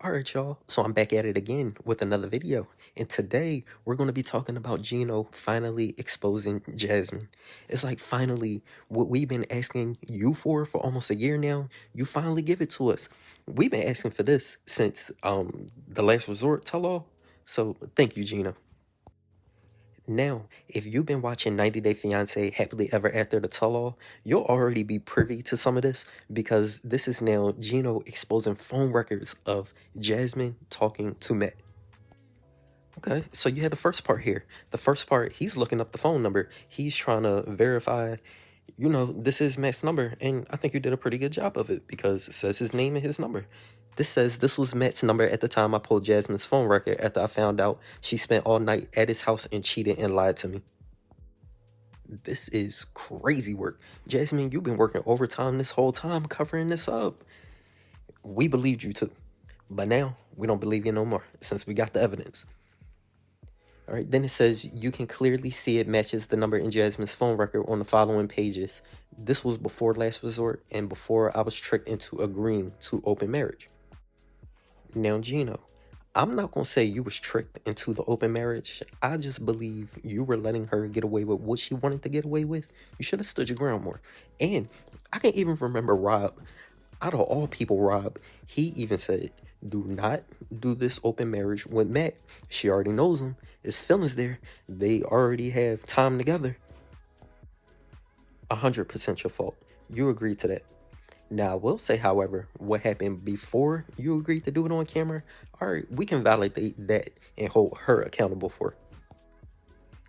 Alright y'all, so I'm back at it again with another video, and today we're going to be talking about Gino finally exposing Jasmine. It's like finally what we've been asking you for almost a year now, you finally give it to us. We've been asking for this since the last resort tell-all, so thank you Gino. Now, if you've been watching 90 Day Fiancé Happily Ever After the tell-all, you'll already be privy to some of this because this is now Gino exposing phone records of Jasmine talking to Matt. Okay, so you had the first part here. The first part, he's looking up the phone number. He's trying to verify, this is Matt's number, and I think you did a pretty good job of it because it says his name and his number. This says this was Matt's number at the time I pulled Jasmine's phone record after I found out she spent all night at his house and cheated and lied to me. This is crazy work. Jasmine, you've been working overtime this whole time covering this up. We believed you too, but now we don't believe you no more since we got the evidence. All right, then it says you can clearly see it matches the number in Jasmine's phone record on the following pages. This was before last resort and before I was tricked into agreeing to open marriage. Now, Gino, I'm not going to say you was tricked into the open marriage. I just believe you were letting her get away with what she wanted to get away with. You should have stood your ground more. And I can even remember Rob. Out of all people, Rob, he even said, do not do this open marriage with Matt. She already knows him. His feelings there. They already have time together. 100% your fault. You agreed to that. Now, I will say, however, what happened before you agreed to do it on camera, all right, we can validate that and hold her accountable for it.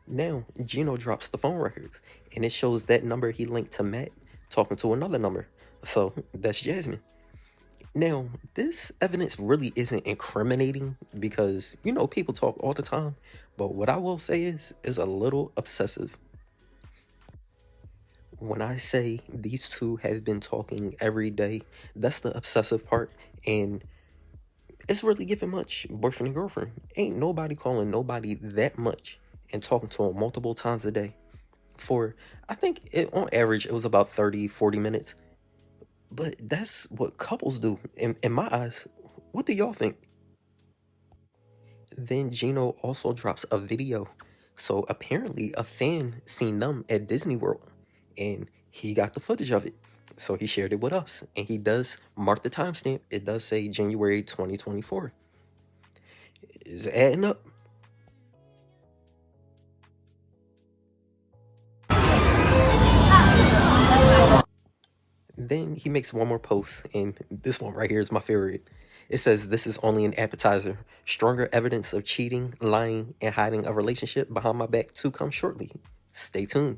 Now, Gino drops the phone records, and it shows that number he linked to Matt talking to another number. So, that's Jasmine. Now, this evidence really isn't incriminating because, people talk all the time, but what I will say is a little obsessive. When I say these two have been talking every day, that's the obsessive part, and it's really giving much boyfriend and girlfriend. Ain't nobody calling nobody that much and talking to them multiple times a day. For, I think on average, it was about 30-40 minutes. But that's what couples do, in my eyes. What do y'all think? Then Gino also drops a video. So apparently a fan seen them at Disney World, and he got the footage of it. So he shared it with us, and he does mark the timestamp. It does say January 2024. Is it adding up? Then he makes one more post, and this one right here is my favorite. It says, this is only an appetizer. Stronger evidence of cheating, lying, and hiding a relationship behind my back to come shortly. Stay tuned.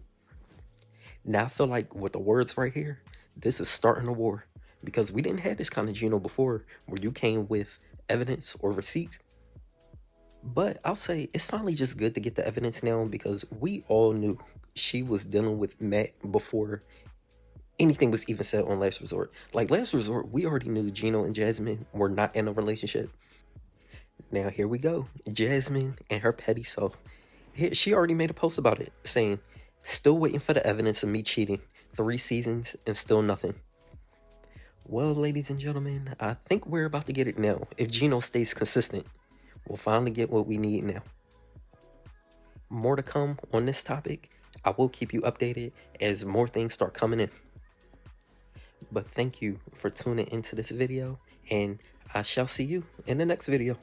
Now I feel like with the words right here, this is starting a war. Because we didn't have this kind of Gino before, where you came with evidence or receipts. But I'll say it's finally just good to get the evidence now because we all knew she was dealing with Matt before anything was even said on Last Resort. Like Last Resort, we already knew Gino and Jasmine were not in a relationship. Now here we go. Jasmine and her petty self. She already made a post about it saying, still waiting for the evidence of me cheating. 3 seasons and still nothing. Well, ladies and gentlemen, I think we're about to get it now. If Gino stays consistent, we'll finally get what we need now. More to come on this topic. I will keep you updated as more things start coming in. But thank you for tuning into this video, and I shall see you in the next video.